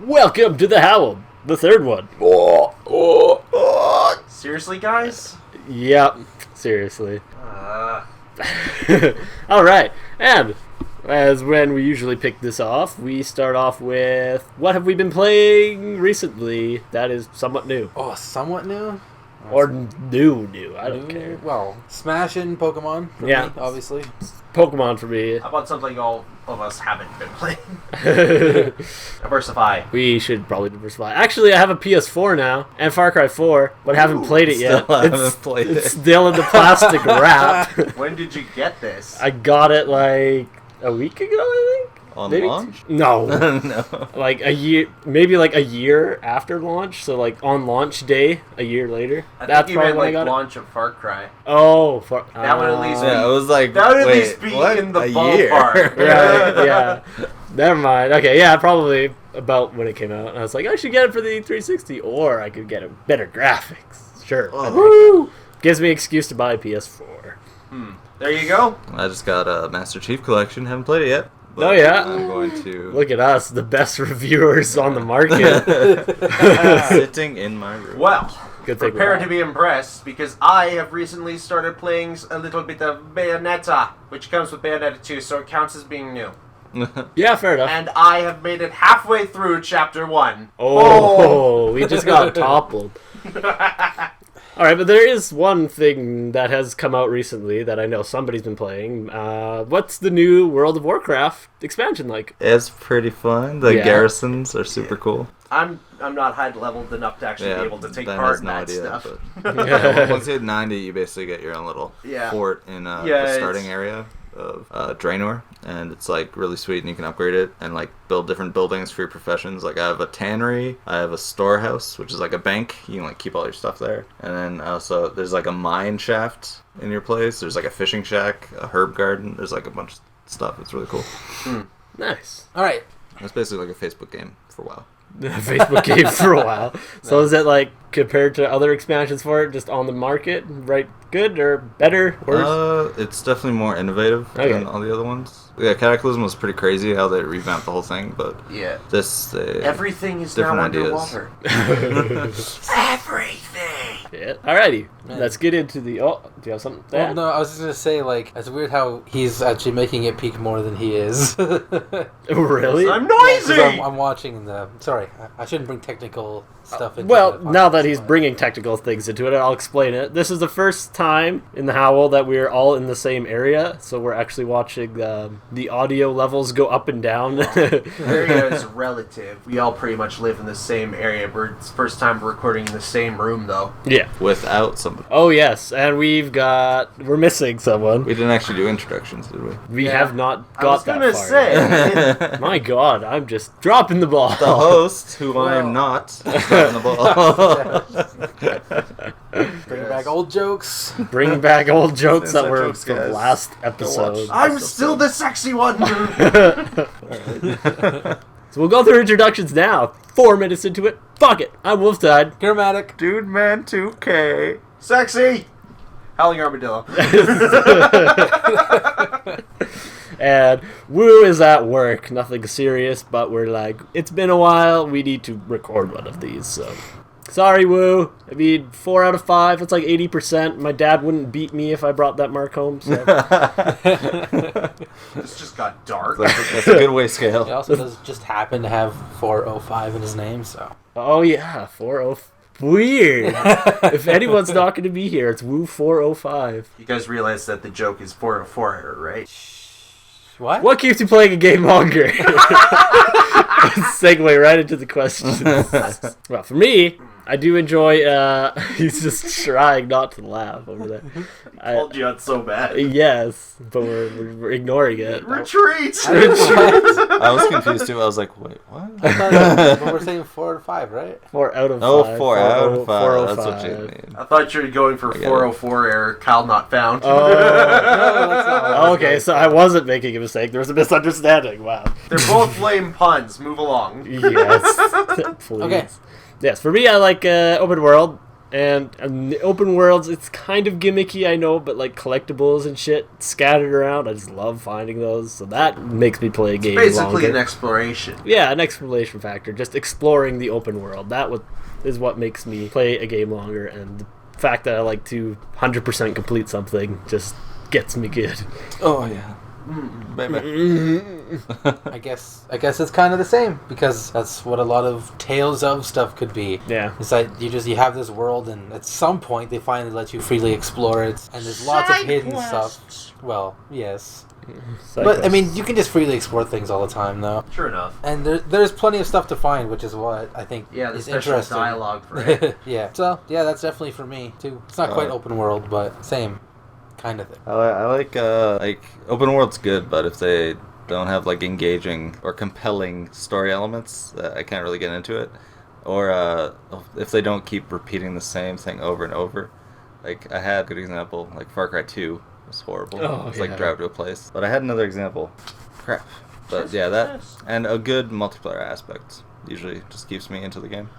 Welcome to the Howl, the third one. Seriously, guys? Yep, seriously. Alright, and as when we usually pick this off, we start off with what have we been playing recently that is somewhat new. Oh, somewhat new? Or new, I don't care. Well, Smash and Pokemon for me, obviously. Pokemon for me. How about something all of us haven't been playing? Diversify. We should probably diversify. Actually, I have a PS4 now, and Far Cry 4, but haven't played it yet. It's still in the plastic wrap. When did you get this? I got it like a week ago, I think. On maybe launch? No. No. Like a year, maybe like a year after launch. So like on launch day, a year later. That's think you meant like launch of Far Cry. Oh, that would at least be. Yeah, I was like, that would at wait, least be what? in the a ballpark. Year? yeah. Never mind. Okay, yeah, probably about when it came out. And I was like, I should get it for the 360, or I could get it better graphics. Sure. Oh. Gives me an excuse to buy a PS4. There you go. I just got a Master Chief Collection. Haven't played it yet. Oh yeah. I'm going to look at us, the best reviewers on the market. sitting in my room. Well, Good thing prepare to be impressed because I have recently started playing a little bit of Bayonetta, which comes with Bayonetta 2, so it counts as being new. Yeah, fair enough. And I have made it halfway through Chapter 1. Oh, we just got toppled. Alright, but there is one thing that has come out recently that I know somebody's been playing. What's the new World of Warcraft expansion like? It's pretty fun. The garrisons are super cool. I'm not high leveled enough to actually be able to take Ben part has in no that idea, stuff. but once you hit 90, you basically get your own little Yeah. fort in the starting area of Draenor, and it's like really sweet, and you can upgrade it and like build different buildings for your professions. Like I have a tannery, I have a storehouse, which is like a bank. You can like keep all your stuff there, and then also there's like a mine shaft in your place. There's like a fishing shack, a herb garden. There's like a bunch of stuff. It's really cool. Nice. Alright. It's basically like a Facebook game for a while. Facebook game for a while. So is it like compared to other expansions for it, just on the market, right? Good or better? Worse? It's definitely more innovative than all the other ones. Yeah, Cataclysm was pretty crazy how they revamped the whole thing, but yeah, this everything is different now ideas. underwater. Everything. Yeah. Alrighty, let's get into the. Oh, do you have something? Well, no, I was just gonna say, like, it's weird how he's actually making it peak more than he is. Really? I'm noisy. I'm watching the. Sorry, I shouldn't bring technical stuff into Well, the now that podcast, he's but- bringing technical things into it, I'll explain it. This is the first time in the Howl that we're all in the same area, so we're actually watching the audio levels go up and down. Area is relative. We all pretty much live in the same area. It's the first time we're recording in the same room, though. Yeah. Without somebody. Oh, yes, and we're missing someone. We didn't actually do introductions, did we? We have not got that far. I was gonna say. My God, I'm just dropping the ball. The host, who I am not, is dropping the ball. Bring back old jokes. Bring back old jokes that Inside were jokes, from guys. last episode. I'm still the sexy one. So we'll go through introductions now. 4 minutes into it. Fuck it. I'm Wolfside. Dramatic. Dude Man 2K. Sexy. Howling Armadillo. And Woo is at work. Nothing serious, but we're like, it's been a while. We need to record one of these, so... Sorry, Woo. I mean, 4 out of 5. That's like 80%. My dad wouldn't beat me if I brought that mark home, so... This just got dark. That's a good way scale. He also does just happen to have 405 in his name, so. Oh, yeah. 405. Weird. If anyone's not going to be here, it's Woo 405. You guys realize that the joke is 404 error, right? What? What keeps you playing a game longer? Segue right into the questions. Well, for me, I do enjoy, he's just trying not to laugh over there. I told you it's so bad. Yes, but we're ignoring it. Retreat! I was confused too. I was like, wait, what? I thought but we're saying 4 out of 5, right? 4 out of 5. Oh, 4 out of 5. 405. That's what you mean. I thought you were going for I get 404 error, Kyle not found. No, that's not what I was Okay, going so for. I wasn't making a mistake. There was a misunderstanding. Wow. They're both lame puns. Move along. Yes. Please. Okay. Yes, for me, I like open world. And the open worlds, it's kind of gimmicky, I know, but like collectibles and shit scattered around, I just love finding those. So that makes me play a game Basically longer. an exploration. Yeah, an exploration factor, just exploring the open world. Is what makes me play a game longer, and the fact that I like to 100% complete something just gets me good. Oh yeah. Baby. I guess it's kind of the same, because that's what a lot of Tales of stuff could be. Yeah. It's like you have this world, and at some point they finally let you freely explore it, and there's lots of hidden stuff. Well, yes. But I mean, you can just freely explore things all the time, though. Sure enough. And there's plenty of stuff to find, which is what I think Yeah, the is special interesting. dialogue for it. Yeah. So yeah, that's definitely for me too. It's not quite open world, but same kind of thing. I like open world's good, but if they don't have like engaging or compelling story elements, I can't really get into it. Or if they don't keep repeating the same thing over and over. Like I had a good example, like Far Cry 2 was horrible. Oh, It's like yeah. drive to a place. But I had another example. Crap. But yeah, that and a good multiplayer aspect usually just keeps me into the game.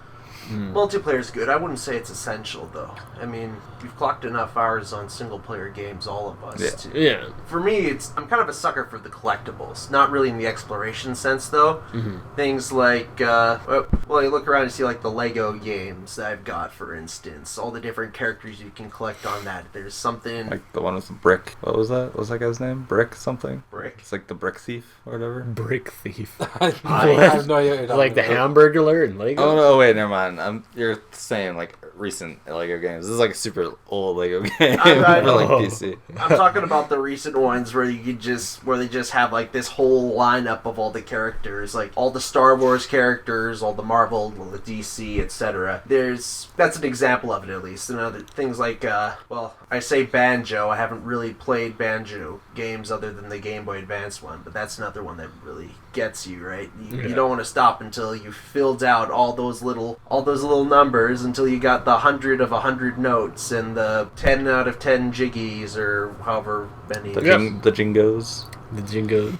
Multiplayer's good. I wouldn't say it's essential, though. I mean, we've clocked enough hours on single-player games, all of us. Yeah. Yeah. For me, I'm kind of a sucker for the collectibles. Not really in the exploration sense, though. Things like, well, you look around and see, like, the Lego games that I've got, for instance. All the different characters you can collect on that. There's something... Like the one with the brick. What was that? What was that guy's name? Brick something? Brick. It's like the brick thief or whatever. Brick thief. I have no idea what you're talking Like the about. Hamburglar and Lego? Oh no! Wait, never mind. You're saying like recent Lego games. This is like a super old Lego game I for like know. PC. I'm talking about the recent ones where they just have like this whole lineup of all the characters, like all the Star Wars characters, all the Marvel, the DC, etc. That's an example of it, at least. And other things like, well, I say Banjo. I haven't really played Banjo games other than the Game Boy Advance one, but that's another one that really gets you, right? You don't want to stop until you filled out all those little numbers, until you got the 100 of 100 notes and the 10 out of 10 jiggies, or however many. The jingos. The Jinjos.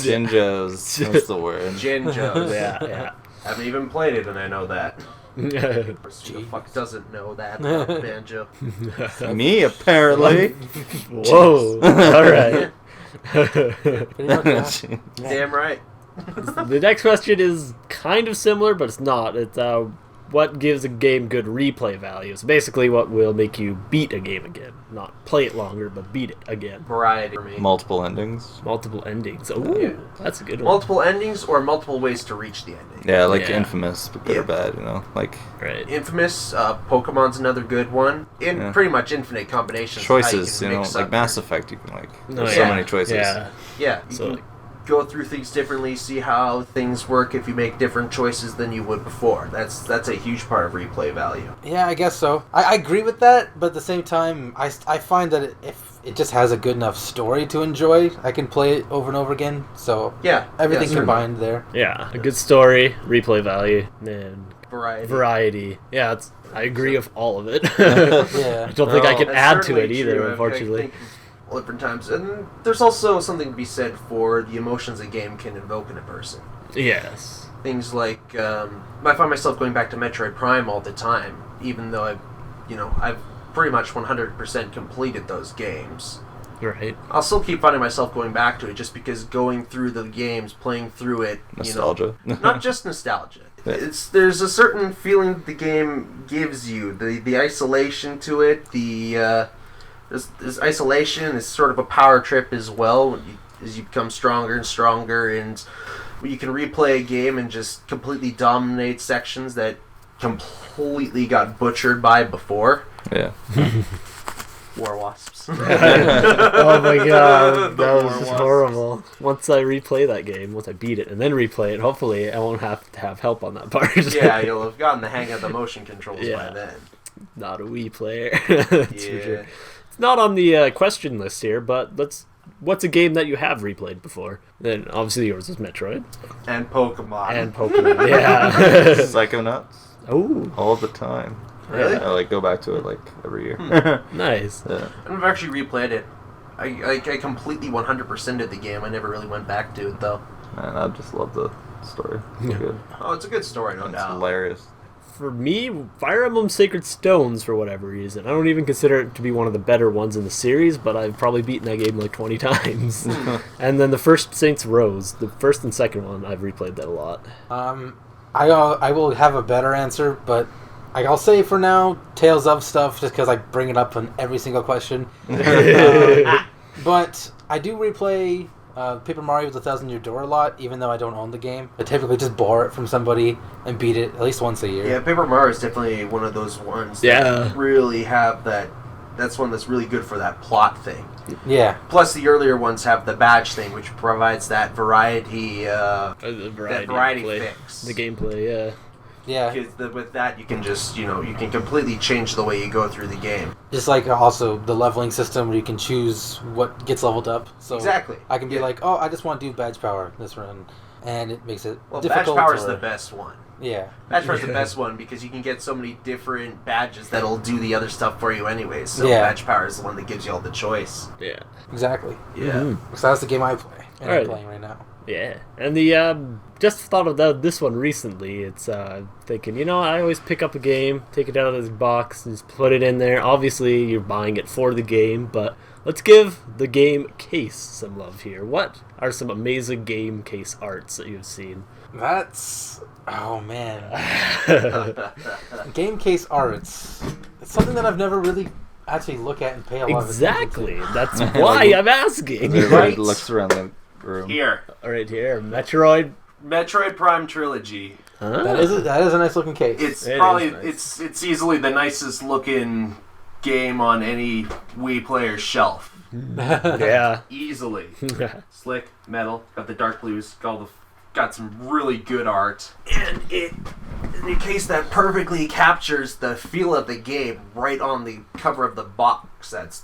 Jinjos. That's the word. Jinjos. Yeah. Haven't even played it, and I know that. Who the fuck doesn't know that about Banjo? Me apparently. Whoa. Alright. Pretty much, yeah. Damn right. The next question is kind of similar, but it's not. It's what gives a game good replay value? So basically what will make you beat a game again. Not play it longer, but beat it again. Variety for me. Multiple endings. Multiple endings. Ooh, Yeah. that's a good one. Multiple endings or multiple ways to reach the ending. Yeah, like Yeah. Infamous, but good Yeah. or bad, you know? Like Right. Infamous, Pokemon's another good one. Yeah. Pretty much infinite combinations. of how choices, you you can know, mix like up Mass your- Effect, you can like Oh, there's yeah. so many choices. Yeah. Yeah, you So, can go through things differently, see how things work if you make different choices than you would before. That's a huge part of replay value. Yeah, I guess so. I agree with that, but at the same time, I find that if it just has a good enough story to enjoy, I can play it over and over again. So Yeah, everything certainly. combined there. yeah, a good story, replay value, and Variety. Yeah, I agree with all of it. Yeah. I don't think I can That's add to certainly it either, true. I unfortunately. think all different times, and there's also something to be said for the emotions a game can invoke in a person. Yes. Things like I find myself going back to Metroid Prime all the time, even though I've pretty much 100% completed those games. Right. I'll still keep finding myself going back to it just because going through the games, playing through it, Nostalgia. not just nostalgia. Yeah. There's a certain feeling the game gives you, the isolation to it, there's isolation is sort of a power trip as well, as you become stronger and stronger, and you can replay a game and just completely dominate sections that completely got butchered by before. Yeah. War wasps. Oh my god, The that was war just wasps. horrible. Once I replay that game, once I beat it and then replay it, hopefully I won't have to have help on that part. Yeah, you'll have gotten the hang of the motion controls Yeah. by then. Not a Wii player. That's for Yeah. sure. It's not on the question list here, but what's a game that you have replayed before? Then obviously yours is Metroid And Pokemon. and Pokemon. Yeah. Psychonauts. Oh, All the time. Really? I like go back to it like every year. nice. Yeah. I've actually replayed it. I completely 100%ed the game. I never really went back to it, though. Man, I just love the story. It's so Yeah. good. Oh, it's a good story, no It's doubt. hilarious. For me, Fire Emblem Sacred Stones, for whatever reason. I don't even consider it to be one of the better ones in the series, but I've probably beaten that game like 20 times. And then the first Saints Rose, the first and second one, I've replayed that a lot. I will have a better answer, but I'll say for now, Tales of stuff, just because I bring it up on every single question. But I do replay Paper Mario with the 1,000-Year Door a lot, even though I don't own the game. I typically just borrow it from somebody and beat it at least once a year. Yeah, Paper Mario is definitely one of those ones that really have that. That's one that's really good for that plot thing. Yeah. Plus, the earlier ones have the badge thing, which provides that variety, variety fix. The gameplay, yeah. Yeah. Because with that, you can just, you can completely change the way you go through the game. Just like also the leveling system where you can choose what gets leveled up. So Exactly. I can be like, oh, I just want to do badge power this run. And it makes it difficult. Badge power is the best one. Yeah. Badge power is the best one because you can get so many different badges that'll do the other stuff for you anyways. So badge power is the one that gives you all the choice. Yeah. Exactly. Yeah. Mm-hmm. So that's the game I play. And All I'm playing right now. Yeah, and the just thought of this one recently. It's thinking, I always pick up a game, take it out of the box, and just put it in there. Obviously, you're buying it for the game, but let's give the game case some love here. What are some amazing game case arts that you've seen? Oh man, game case arts. It's something that I've never really actually look at and pay a lot of attention to. Exactly. That's why I'm asking. Everybody looks around the room. Here. Right here, Metroid Prime Trilogy. Huh? That is a nice looking case. It's It probably is nice. it's easily the nicest looking game on any Wii player's shelf. Yeah. Easily. Slick, metal, got the dark blues, got some really good art. And in a case that perfectly captures the feel of the game right on the cover of the box. That's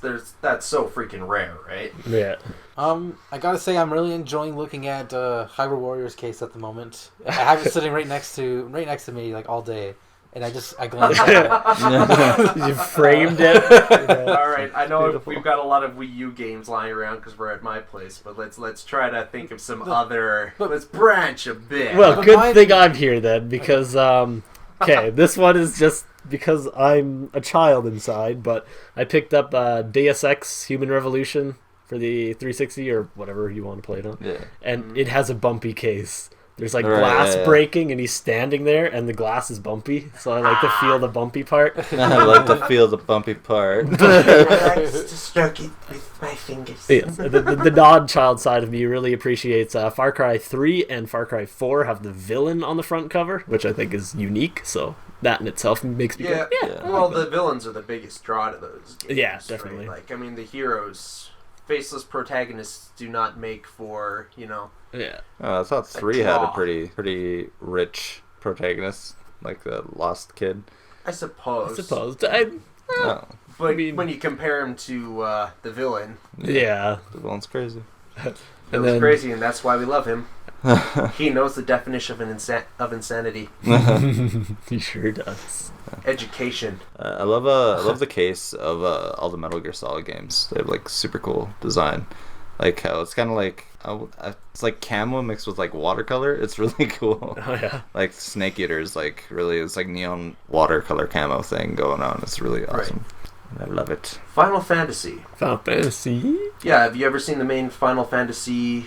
so freaking rare, right? Yeah. I gotta say I'm really enjoying looking at Hyrule Warriors case at the moment. I have it sitting right next to me like all day, and I glance at it. You framed it. All right, I know we've got a lot of Wii U games lying around because we're at my place, but let's try to think of some other. Let's branch a bit. Well, But good thing I'm here then, because okay, this one is just because I'm a child inside, but I picked up Deus Ex Human Revolution for the 360 or whatever you want to play it on. Yeah. And it has a bumpy case. There's like glass breaking and he's standing there and the glass is bumpy. So I like to feel the bumpy part. I like to feel the bumpy part. I like to stroke it with my fingers. Yes, the non-child side of me really appreciates Far Cry 3 and Far Cry 4 have the villain on the front cover, which I think is unique. So that in itself makes me go, yeah. Well, the villains are the biggest draw to those games. Yeah, definitely. Right? The heroes, faceless protagonists do not make for, Yeah. I thought 3 had a pretty rich protagonist, like the Lost Kid. I suppose. Oh. But when you compare him to the villain, Yeah. The villain's crazy. it was crazy, and that's why we love him. He knows the definition of insanity. He sure does. Education. I love the case of all the Metal Gear Solid games. They have like super cool design, like how it's kind of like it's like camo mixed with like watercolor. It's really cool. Oh yeah. Like Snake Eater's like really it's like neon watercolor camo thing going on. It's really awesome. I love it. Final Fantasy. Final Fantasy. Yeah, have you ever seen the main Final Fantasy?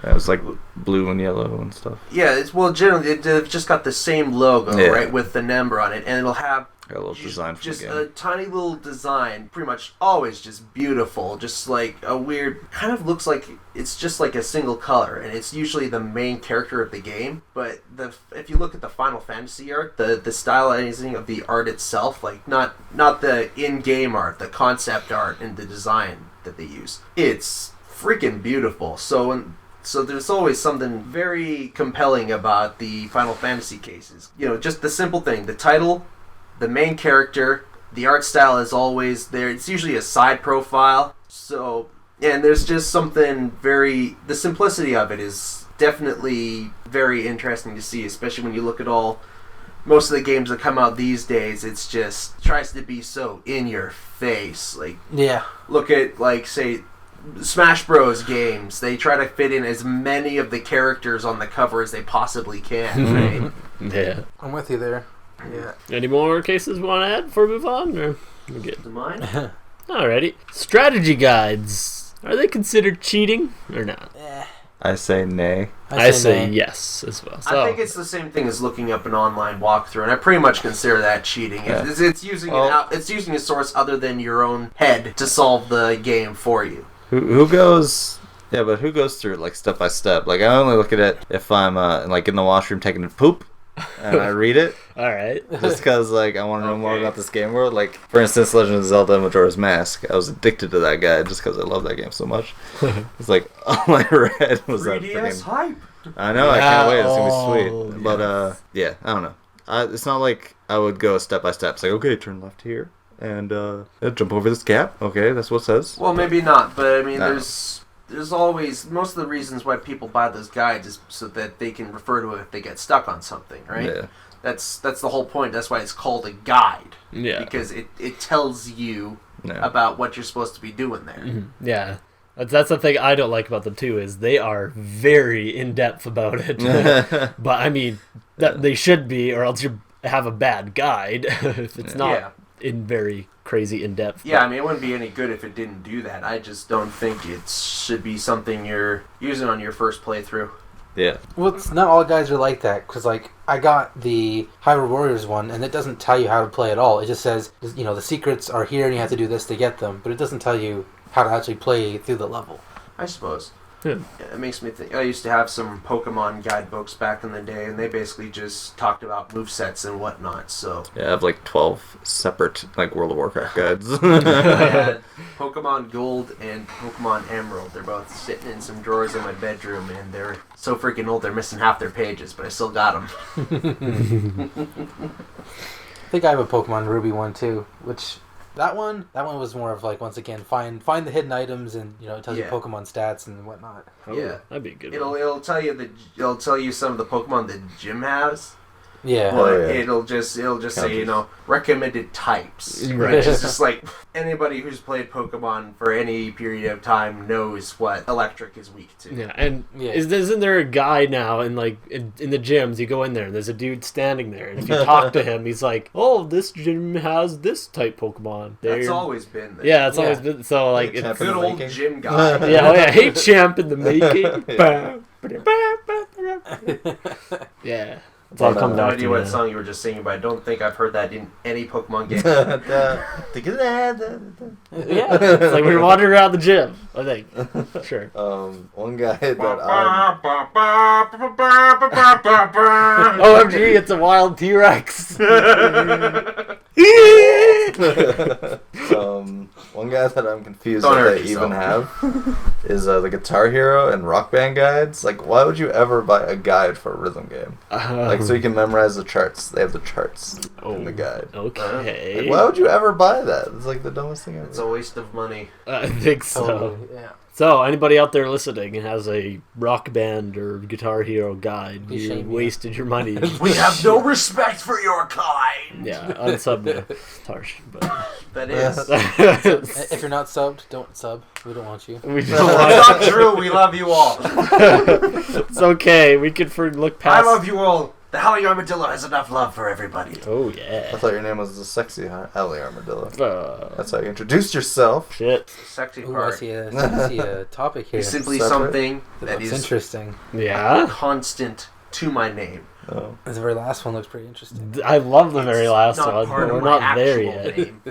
Yeah, it's like blue and yellow and stuff. Yeah, generally they've just got the same logo, right, with the number on it, and it'll have a little design for just the game. a tiny little design, pretty much always just beautiful, just like a weird, kind of looks like it's just like a single color, and it's usually the main character of the game. But if you look at the Final Fantasy art, the stylizing of the art itself, like not the in-game art, the concept art and the design that they use, it's freaking beautiful. So there's always something very compelling about the Final Fantasy cases. Just the simple thing, the title, the main character, the art style is always there. It's usually a side profile. So, and there's just something the simplicity of it is definitely very interesting to see, especially when you look at most of the games that come out these days. It's just tries to be so in your face. Like, yeah. Look at, like, say, Smash Bros. Games. They try to fit in as many of the characters on the cover as they possibly can, right? Yeah. I'm with you there. Yeah. Any more cases we want to add before we move on? Or we're good? Mine? Alrighty. Strategy guides. Are they considered cheating or not? I say nay. I say nay. yes as well. So, I think it's the same thing as looking up an online walkthrough, and I pretty much consider that cheating. Yeah. It's using it's using a source other than your own head to solve the game for you. Who goes? Yeah, but who goes through it like step by step? Like I only look at it if I'm like in the washroom taking a poop, and I read it alright. just because like I want to know more about this game world. Like for instance, Legend of Zelda: Majora's Mask. I was addicted to that guy just because I love that game so much. It's like all I read was that 3DS freaking. hype. I know, I can't wait. It's gonna be Oh, sweet. But yeah, I don't know. It's not like I would go step by step. It's like okay, turn left here and jump over this gap. Okay, that's what it says. Well, maybe not, but I mean, No. there's always most of the reasons why people buy those guides is so that they can refer to it if they get stuck on something, right? Yeah. That's the whole point. That's why it's called a guide Yeah. because it tells you Yeah. about what you're supposed to be doing there. Mhm. Yeah. That's the thing I don't like about them too is they are very in depth about it. But I mean, that they should be, or else you have a bad guide if it's not Yeah. in very crazy in depth. Yeah, I mean, it wouldn't be any good if it didn't do that. I just don't think it should be something you're using on your first playthrough. Yeah. Well, it's not all guides are like that, because, like, I got the Hyrule Warriors one, and it doesn't tell you how to play at all. It just says, you know, the secrets are here, and you have to do this to get them, but it doesn't tell you how to actually play through the level. I suppose. Yeah. It makes me think. I used to have some Pokemon guidebooks back in the day, and they basically just talked about movesets and whatnot. So Yeah, I have like 12 separate like World of Warcraft guides. I had Pokemon Gold and Pokemon Emerald. They're both sitting in some drawers in my bedroom, and they're so freaking old they're missing half their pages, but I still got them. I think I have a Pokemon Ruby one, too, which... That one was more of like, once again, find the hidden items, and you know, it tells you Yeah. Pokemon stats and whatnot. Oh, Yeah. That'd be a good. It'll tell you some of the Pokemon that Jim has. Yeah. Oh, But yeah. it'll just say, Counters. you know, recommended types. Right. Which is just like anybody who's played Pokemon for any period of time knows what electric is weak to. Yeah, and Yeah. isn't there a guy now in like in the gyms? You go in there and there's a dude standing there, and if you talk to him, he's like, "Oh, this gym has this type Pokemon." That's There. always been there. Yeah, it's Yeah. always been so like Like a it's, Good old Making. gym guy. yeah, oh yeah, hey champ in the making. Yeah, it's all But, come No back to idea me what now. song you were just singing, but I don't think I've heard that in any Pokemon game. Yeah, it's like we're wandering around the gym. I think. Sure. One guy that I OMG, it's a wild T-Rex. one guy that I'm confused Don't that hurt they even yourself. have is the Guitar Hero and Rock Band guides. Like, why would you ever buy a guide for a rhythm game? Like, so you can memorize the charts. They have the charts in the guide. Okay. Like, why would you ever buy that? It's like the dumbest thing ever. It's a waste of money. I think so. Totally, yeah. So, anybody out there listening and has a Rock Band or Guitar Hero guide, Please you shame me. wasted your money. We have no respect for your kind. Yeah, unsub me. It's harsh, but That is. If you're not subbed, don't sub. We don't want you. we don't It's want. not true. We love you all. It's okay. We could look I past. love you all. The Howling Armadillo has enough love for everybody. Oh I yeah. thought your name was the sexy Alley Armadillo. Uh, That's how you introduced yourself. shit. The sexy Ooh, I part see a topic here. is simply Separate. something that That's is interesting. Yeah. constant to my name. Oh. The very last one looks pretty interesting. I love the very last Not one, part but of we're my not there actual yet. name.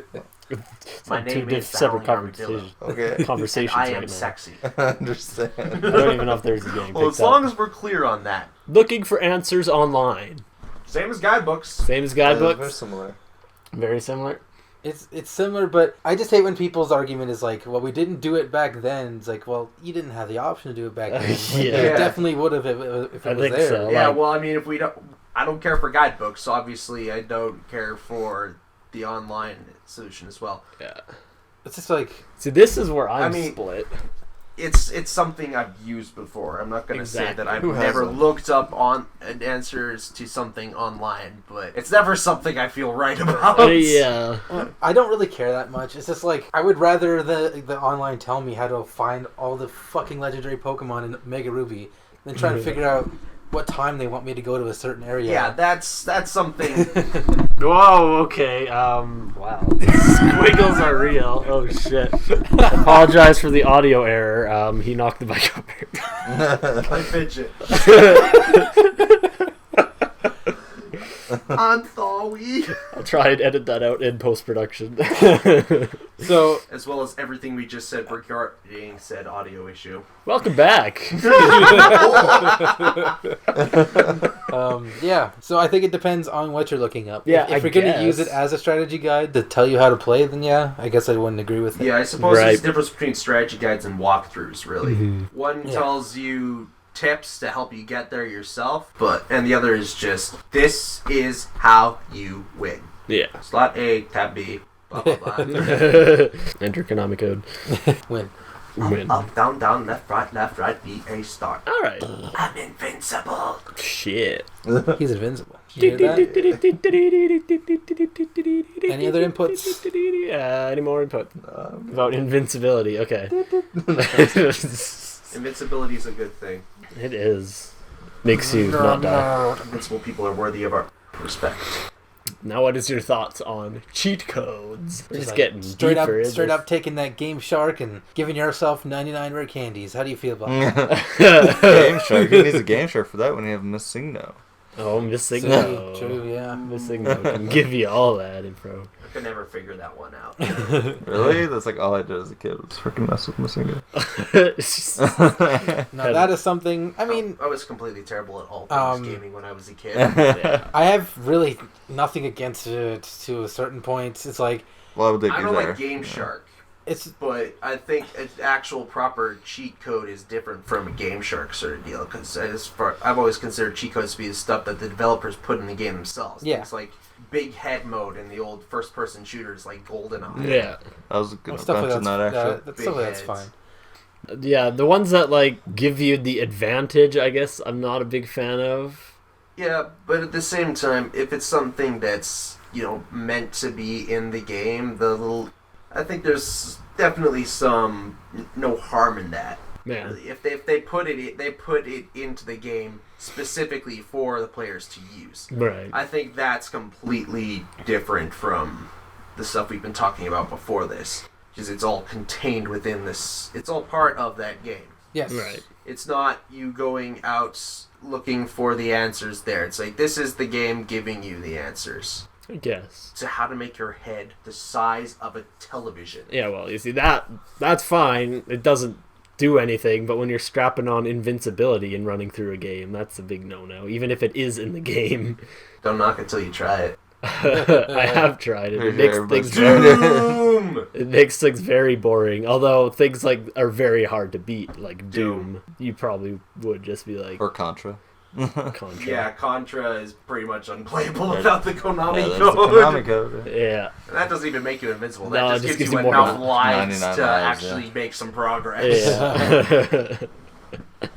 It's My like two name is the separate Howling Armadillo. conversations. Okay. Conversations I am right now. sexy. I understand. I don't even know if there's a game. Well, as long as we're clear on that. Looking for answers online. Same as guidebooks. Same as Very guidebooks. similar. Very similar. It's similar, but I just hate when people's argument is like, well, we didn't do it back then. It's like, well, you didn't have the option to do it back then. Yeah. You definitely would have if it I was think there. so. Yeah, Like- well, I mean, if we don't, I don't care for guidebooks. So obviously, I don't care for the online solution as well. Yeah. It's just like, See, this is where I'm I mean- split. It's something I've used before. I'm not going to say Exactly. that I've Who never hasn't? looked up on answers to something online, but it's never something I feel right about. Yeah. I don't really care that much. It's just like, I would rather the online tell me how to find all the fucking legendary Pokemon in Mega Ruby than try to figure out what time they want me to go to a certain area. Yeah, that's something. Whoa, okay. Wow. Squiggles are real. Oh, shit. Apologize for the audio error. He knocked the mic over. I fidget. I'm sorry. I'll try and edit that out in post-production. So, As well as everything we just said regarding said audio issue. Welcome back. yeah. So I think it depends on what you're looking up. Yeah, if I you're going to use guess. it as a strategy guide to tell you how to play, then yeah, I guess I wouldn't agree with it. Yeah, I suppose Right. there's a difference between strategy guides and walkthroughs, really. Mhm. One Yeah. tells you tips to help you get there yourself, and the other is just, this is how you win. Yeah. Slot A, tab B, blah, blah, blah. Enter Konami code. Win. Win. Up, down, down, left, right, B, A, start. Alright. I'm invincible. Shit. He's invincible. You hear that? Any other inputs? Any more input? About invincibility. Okay. Invincibility is a good thing. It is. Makes you not die. Invincible people are worthy of our respect. Now, what is your thoughts on cheat codes? We're just Like, getting straight deeper in straight this. up taking that Game Shark and giving yourself 99 rare candies. How do you feel about that? Game Shark. Who needs a Game Shark for that when you have Missing No? Oh, missing True, no. true, yeah. Missing no can give you all that info. I could never figure that one out. Really? That's like all I did as a kid was freaking mess with Missing No. Now that is something. I mean, I was completely terrible at all things gaming when I was a kid. Yeah. I have really nothing against it to a certain point. It's like Why would they be I don't there? like Game Shark, it's but I think an actual proper cheat code is different from a Game Shark sort of deal. Because I've always considered cheat codes to be the stuff that the developers put in the game themselves. Yeah. It's like big head mode in the old first-person shooters like GoldenEye. Yeah. That was a good stuff like mention, that actually. that's Big stuff like that's heads. fine. Yeah, the ones that, like, give you the advantage, I guess, I'm not a big fan of. Yeah, but at the same time, if it's something that's, meant to be in the game, I think there's definitely no harm in that. Man. Really. If they put it into the game specifically for the players to use. Right. I think that's completely different from the stuff we've been talking about before this. Because it's all contained within this. It's all part of that game. Yes. Right. It's not you going out looking for the answers there. It's like, this is the game giving you the answers I guess. to how to make your head the size of a television. Yeah, well, you see, that's fine. It doesn't do anything, but when you're strapping on invincibility and running through a game, that's a big no-no, even if it is in the game. Don't knock it till you try it. I have tried it. It Yeah, makes everybody's things very, Doom! it makes things very boring. Although things like are very hard to beat, like Doom, you probably would just be like Or Contra. Contra. Yeah, Contra is pretty much unplayable without the Konami Yeah, there's code. the Konami code. Yeah. And that doesn't even make you invincible. No, That it just gives you more enough lives 99 to lives, actually yeah. make some progress. Yeah.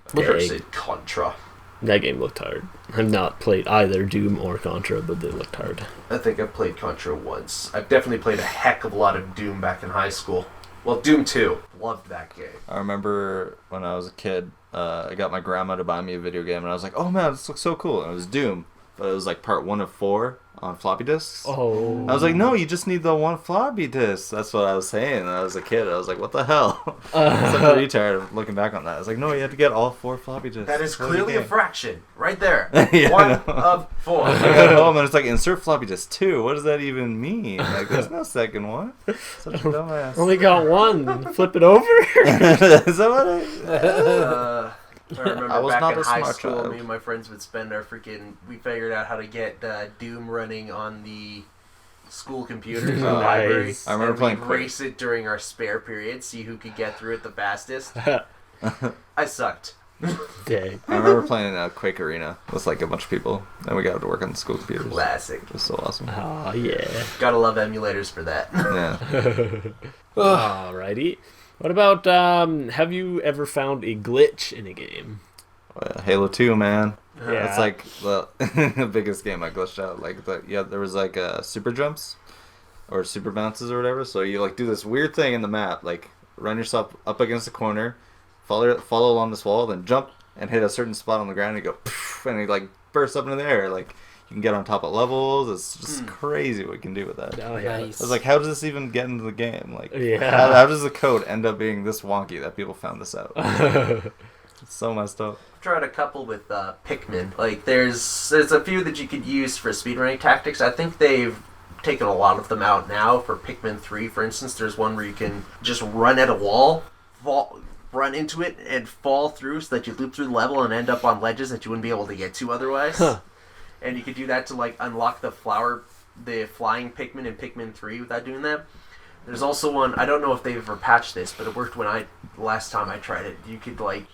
Cursed Contra. That game looked hard. I've not played either Doom or Contra, but they looked hard. I think I've played Contra once. I've definitely played a heck of a lot of Doom back in high school. Well, Doom 2. Loved that game. I remember when I was a kid, I got my grandma to buy me a video game, and I was like, oh man, this looks so cool. And it was Doom, but it was like part 1 of 4 on floppy disks. Oh. I was like, no, you just need the one floppy disk. That's what I was saying. And I was a kid. I was like, what the hell? Such a retard looking back on that. I was like, no, you have to get all 4 floppy disks. That is What do you clearly a think? fraction. Right there. Yeah, I 1 know. of 4. I got home and it's like, insert floppy disk 2. What does that even mean? Like, there's no second one. Such a dumbass. Only got one. Flip it over. Is that what I... I remember I was back not in a high smart school, child. me and my friends would spend our we figured out how to get Doom running on the school computers in the Nice. library. I remember and playing we'd Quake. race it during our spare period, see who could get through it the fastest. I sucked. Dang. I remember playing Quake Arena with like a bunch of people, and we got to work on the school computers. Classic. It was so awesome. Oh, yeah. Gotta love emulators for that. Yeah. Alrighty. What about, have you ever found a glitch in a game? Halo 2, man. Yeah. That's like the biggest game I glitched out. Like, there was like super jumps or super bounces or whatever. So you like do this weird thing in the map, like run yourself up against a corner, follow along this wall, then jump and hit a certain spot on the ground and you go poof, and it like bursts up into the air. Like you can get on top of levels. It's just crazy what you can do with that. Oh, yeah. Nice. I was like, how does this even get into the game? Like, Yeah. how does the code end up being this wonky that people found this out? It's so messed up. I've tried a couple with Pikmin. Like, there's a few that you could use for speedrunning tactics. I think they've taken a lot of them out now. For Pikmin 3, for instance, there's one where you can just run at a wall, run into it, and fall through so that you loop through the level and end up on ledges that you wouldn't be able to get to otherwise. Huh. And you could do that to, like, unlock the flying Pikmin in Pikmin 3 without doing that. There's also one, I don't know if they've ever patched this, but it worked last time I tried it. You could, like,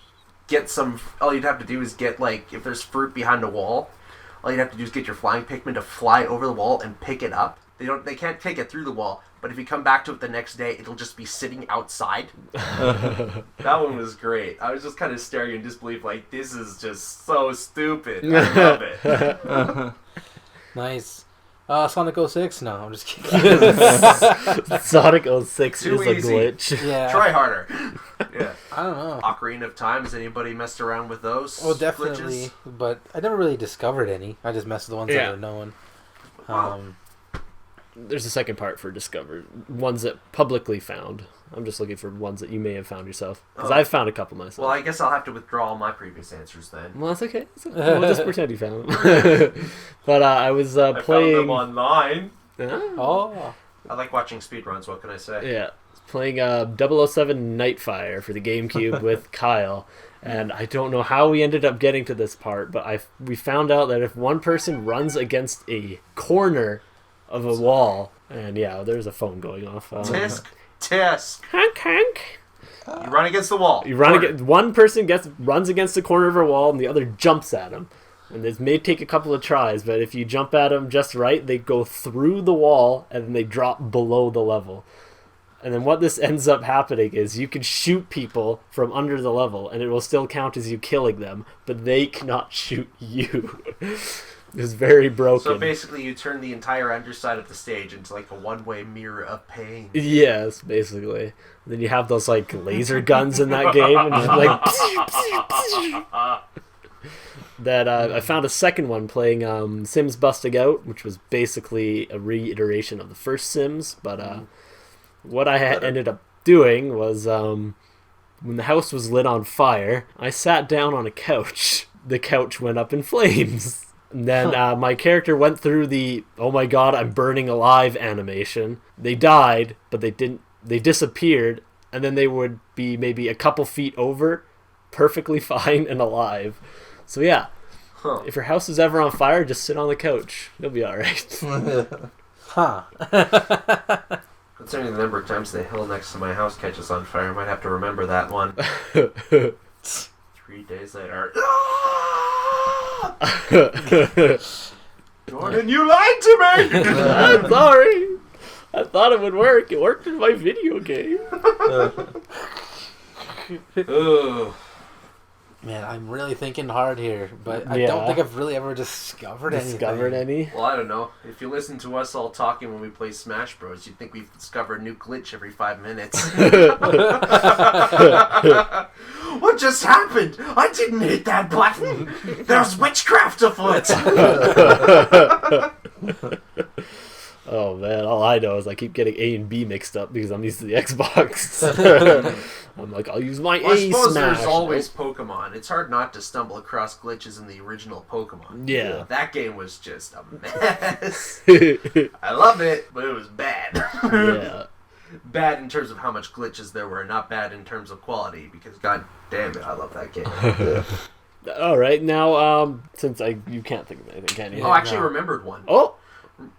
get some, all you'd have to do is get, like, if there's fruit behind a wall, all you'd have to do is get your flying Pikmin to fly over the wall and pick it up. They can't take it through the wall, but if you come back to it the next day, it'll just be sitting outside. That one was great. I was just kind of staring in disbelief, like, this is just so stupid. I love it. Nice. Sonic 06? No, I'm just kidding. Sonic 06 Too is a easy. glitch. Yeah. Try harder. Yeah. I don't know. Ocarina of Time. Has anybody messed around with those? Well, definitely, glitches? but I never really discovered any. I just messed with the ones that were known. Wow. There's a second part for discovered. Ones that publicly found. I'm just looking for ones that you may have found yourself. Because I've found a couple myself. Well, I guess I'll have to withdraw all my previous answers then. Well, that's okay. We'll just pretend you found them. But I was I playing... found them online. Oh. I like watching speedruns, what can I say? Yeah. Playing 007 Nightfire for the GameCube with Kyle. And I don't know how we ended up getting to this part, but we found out that if one person runs against a corner of a wall, and yeah, there's a phone going off. Tisk. Hank, Hank. You run against the wall. You run against, one person runs against the corner of a wall, and the other jumps at him. And this may take a couple of tries, but if you jump at them just right, they go through the wall, and then they drop below the level. And then what this ends up happening is you can shoot people from under the level, and it will still count as you killing them, but they cannot shoot you. It's very broken. So basically you turn the entire underside of the stage into like a one-way mirror of pain. Yes, basically. And then you have those like laser guns in that game, and just like that. I found a second one playing Sims Busting Out, which was basically a reiteration of the first Sims. But what I ended up doing was when the house was lit on fire, I sat down on a couch. The couch went up in flames. And then my character went through the "oh my god, I'm burning alive" animation. They died, but they disappeared, and then they would be maybe a couple feet over, perfectly fine and alive. So yeah, if your house is ever on fire, just sit on the couch. You'll be alright. Huh. Considering the number of times the hill next to my house catches on fire, I might have to remember that one. 3 days later. Jordan, you lied to me! I'm sorry. I thought it would work. It worked in my video game. Ugh. Man, I'm really thinking hard here, but I Yeah. don't think I've really ever discovered anything. any? Well, I don't know. If you listen to us all talking when we play Smash Bros, you'd think we discover a new glitch every 5 minutes. What just happened? I didn't hit that button. There's witchcraft afoot. Oh man, all I know is I keep getting A and B mixed up because I'm used to the Xbox. I'm like, I'll use my Well, I A suppose smash. there's always Pokemon. It's hard not to stumble across glitches in the original Pokemon. Yeah. That game was just a mess. I love it, but it was bad. Yeah. Bad in terms of how much glitches there were, not bad in terms of quality, because god damn it, I love that game. All right, now since you can't think of anything, can you? Oh, I actually remembered one. Oh,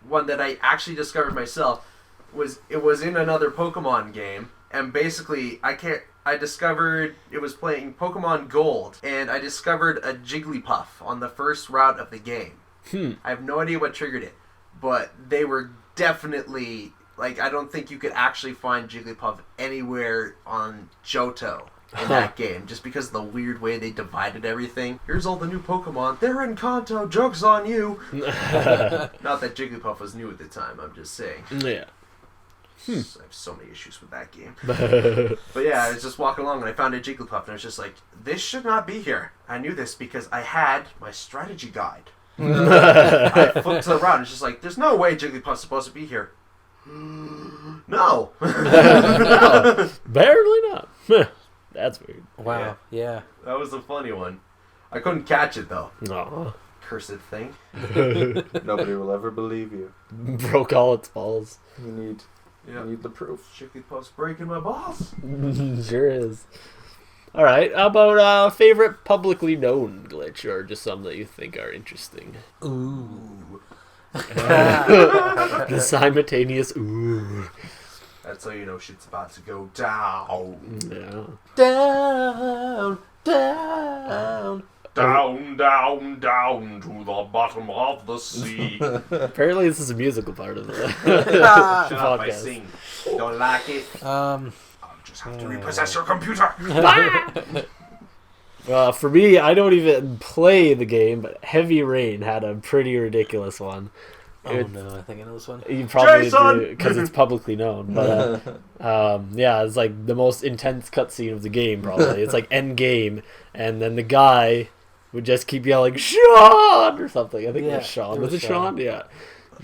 One that I actually discovered myself was in another Pokemon game, and basically I discovered it was playing Pokemon Gold, and I discovered a Jigglypuff on the first route of the game. I have no idea what triggered it, but they were definitely like, I don't think you could actually find Jigglypuff anywhere on Johto in that game, just because of the weird way they divided everything. Here's all the new Pokemon. They're in Kanto. Joke's on you. Not that Jigglypuff was new at the time. I'm just saying. yeah. I have so many issues with that game. But yeah, I was just walking along and I found a Jigglypuff and I was just like, this should not be here. I knew this because I had my strategy guide. I flipped to the route and it's just like, there's no way Jigglypuff's supposed to be here. No. No, barely not. That's weird. Wow. Yeah. That was a funny one. I couldn't catch it though. Aw. Cursed thing. Nobody will ever believe you. Broke all its balls. You need the proof. Jigglypuff's breaking my balls. Sure is. Alright, how about favorite publicly known glitch, or just some that you think are interesting? Ooh. The simultaneous ooh. That's how you know shit's about to go down. Yeah. Down, down. Down, down, down to the bottom of the sea. Apparently this is a musical part of the Shut up, I podcast. sing. Don't like it? I'll just have to repossess your computer. For me, I don't even play the game, but Heavy Rain had a pretty ridiculous one. Oh no, I think I know this one. You probably Jason! do because it's publicly known. But yeah, it's like the most intense cutscene of the game. Probably it's like end game, and then the guy would just keep yelling "Sean" or something. I think it Yeah, was Sean. it Was was it Sean? Sean. Yeah.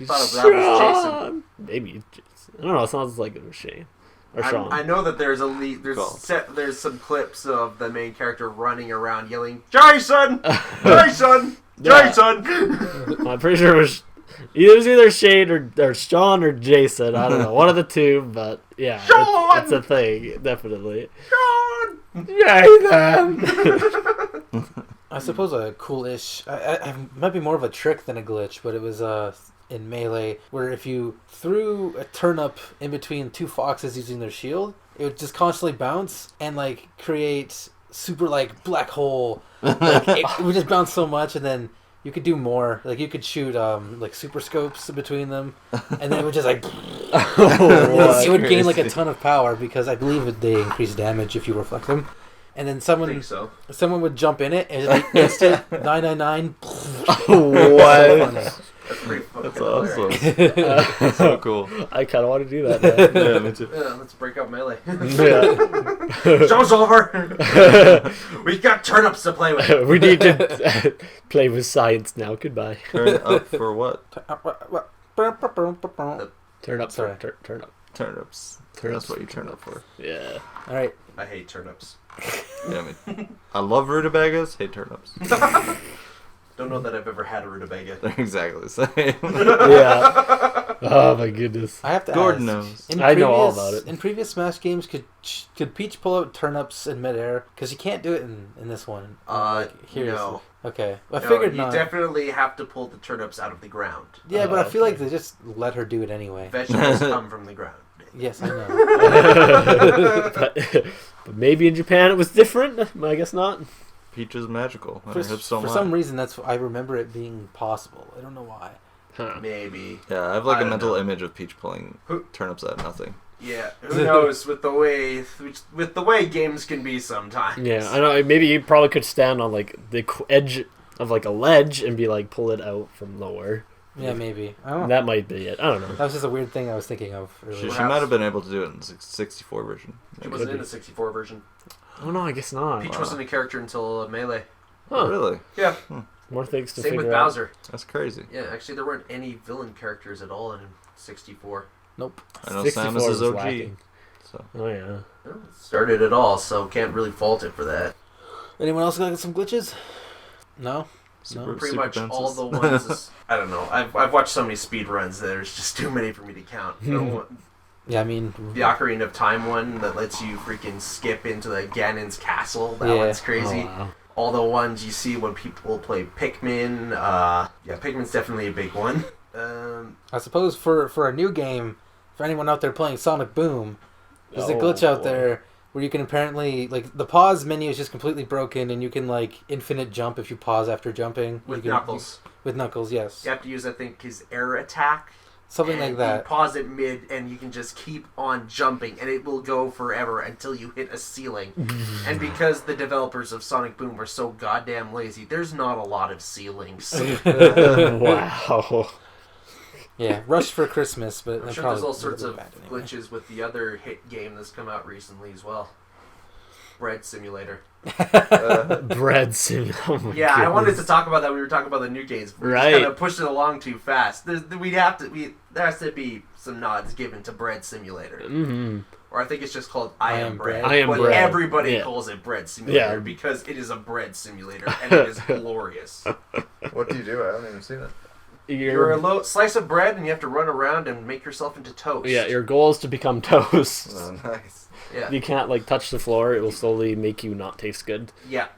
I thought that was Jason. Maybe. Jason. I don't know. It sounds like it was Shane or Sean. I know that there's Cool. there's some clips of the main character running around yelling, Jason! Jason! Yeah. Jason! I'm pretty sure it was either Shane or Sean or Jason. I don't know. One of the two, but yeah. Sean! It's a thing, definitely. Sean! Jason! I suppose a cool-ish. I might be more of a trick than a glitch, but it was in Melee where if you threw a turnip in between two foxes using their shield, it would just constantly bounce and like create super like black hole. Like, it would just bounce so much, and then you could do more. Like you could shoot like super scopes between them, and then it would just like it would gain like a ton of power because I believe they increase damage if you reflect them. And then I someone think so. would jump in it and it'd be instant 999. What? That's pretty fucking That's hilarious. awesome. That's so cool. I kind of want to do that now. Yeah, me too. Yeah, let's break up Melee. Yeah. Show's over! We got turnips to play with. We need to play with science now. Goodbye. Turn up for what? Turn up. Sorry. Turn up. Turnips. Turnips. That's what you turn up for. Yeah. All right. I hate turnips. Yeah, I love rutabagas. Hate turnips. Don't know that I've ever had a rutabaga. They're exactly the same. Yeah. Oh my goodness. I have to Gordon ask. knows. I know all about it. In previous Smash games, could Peach pull out turnips in midair? Because you can't do it in this one. No. Okay. I No, figured you not. definitely have to pull the turnips out of the ground. Yeah, but I feel like okay. they just let her do it anyway. Vegetables come from the ground. Yes, I know. but maybe in Japan it was different. I guess not. Peach is magical. And For her hips don't lie. some reason, I remember it being possible. I don't know why. Huh. Maybe. Yeah, I have like I a don't mental know. image of Peach pulling turnips out of nothing. Yeah, who knows with the way games can be sometimes. Yeah, I know. Maybe you probably could stand on like the edge of like a ledge and be like pull it out from nowhere. Yeah, maybe. I don't know. That might be it. I don't know. That was just a weird thing I was thinking of She, earlier. she might have been able to do it in the 64 version. She wasn't in the 64 version. Oh no, I guess not. Peach wasn't a character until Melee. Huh. Really? Yeah. More things to Same figure with out. Bowser. That's crazy. Yeah, actually there weren't any villain characters at all in 64. Nope. I know 64 Samus is was OG. lacking. So. Oh yeah. Well, it started it all, so can't really fault it for that. Anyone else got some glitches? No? Super, Pretty super much dances. all the ones. I don't know. I've watched so many speed runs that there's just too many for me to count. No, Yeah, I mean... the Ocarina of Time one that lets you freaking skip into the Ganon's castle. That Yeah. one's crazy. Oh, wow. All the ones you see when people play Pikmin. Yeah, Pikmin's definitely a big one. I suppose for a new game, for anyone out there playing Sonic Boom, there's a glitch out boy. there where you can apparently, like, the pause menu is just completely broken and you can, like, infinite jump if you pause after jumping. with You can- Knuckles. With Knuckles, yes. You have to use, I think, his air attack. Something like and that. You pause it mid, and you can just keep on jumping, and it will go forever until you hit a ceiling. And because the developers of Sonic Boom were so goddamn lazy, there's not a lot of ceilings. Wow. Yeah, Rush for Christmas, but I'm they're sure probably there's all a little sorts bit of bad anyway. glitches with the other hit game that's come out recently as well. Bread Simulator. Bread sim. Oh my Yeah, I wanted to goodness. talk about that when we were talking about the new games. We Right. just kind of pushed it along too fast. There has to be some nods given to Bread Simulator. Mm-hmm. Or I think it's just called I Am Bread. I Am but Bread. everybody Yeah. calls it Bread Simulator Yeah. because it is a bread simulator and it is glorious. What do you do? I haven't even seen it. You're a slice of bread and you have to run around and make yourself into toast. Yeah, your goal is to become toast. Oh, nice. Yeah. You can't like touch the floor; it will slowly make you not taste good. Yeah.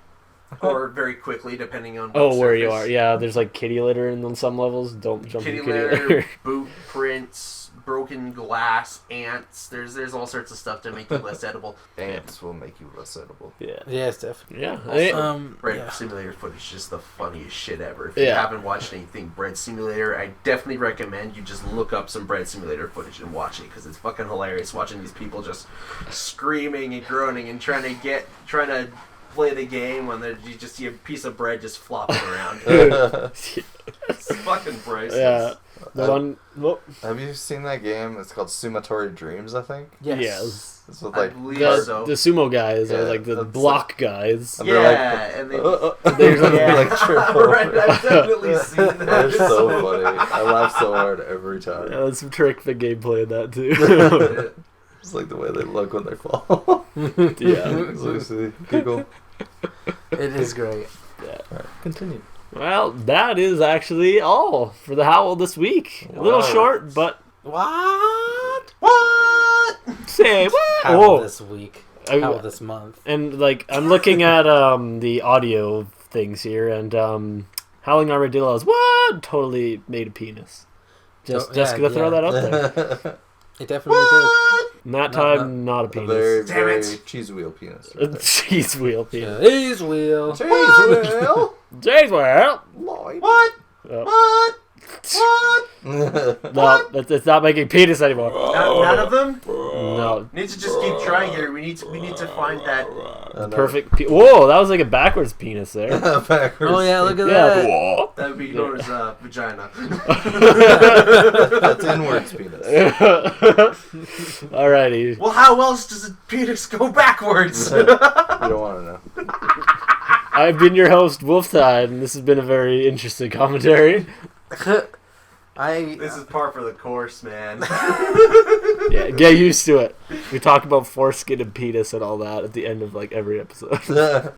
Or very quickly, depending on what Oh, where you surface. are? Yeah, there's like kitty litter on some levels. Don't jump Kitty in kitty litter, litter. boot prints, broken glass, ants. There's all sorts of stuff to make you less edible. Ants will make you less edible. Yeah, Yes, definitely. yeah. Also, Bread yeah. Simulator footage is just the funniest shit ever. If you Yeah. haven't watched anything Bread Simulator, I definitely recommend you just look up some Bread Simulator footage and watch it because it's fucking hilarious watching these people just screaming and groaning and trying to play the game when you just see a piece of bread just flopping around. It's fucking priceless. Yeah, the one. Oh, Have you seen that game? It's called Sumatori Dreams, I think. Yes. yes. It's with I like believe The, so. the sumo guys are Yeah, like the that's block guys. And they're like- Yeah, and they. There's like, Yeah. like triple. Right, I've definitely seen that. They're so funny. I laugh so hard every time. yeah, there's some trick the gameplay in that too. It's like the way they look when they fall. Yeah. So you see people. It is great. Alright, continue. Well, that is actually all for the Howl this week. A little Wow. short, but What? What? say what? How Oh, this week? I- How this month? and like I'm looking at the audio things here, and Howling Armadillos, what? Totally made a penis. Just gonna throw that up there. It definitely did. And that Not- time, not a A penis. very, Damn very it. cheese wheel penis. A Right there. cheese wheel penis. Cheese wheel. Cheese wheel. Cheese wheel. Lloyd. What? Oh. What? What? No, it's not making penis anymore. None of them? No, Need to just keep trying here. We need to find that. perfect. Whoa, that was like a backwards penis there. Backwards. Oh yeah, look at Yeah. that. That would be known as vagina. That's inwards penis. Alrighty. Well, how else does a penis go backwards? You don't want to know. I've been your host, Wolftide, and this has been a very interesting commentary. This is par for the course, man. Yeah, get used to it. We talk about foreskin and penis and all that at the end of like every episode.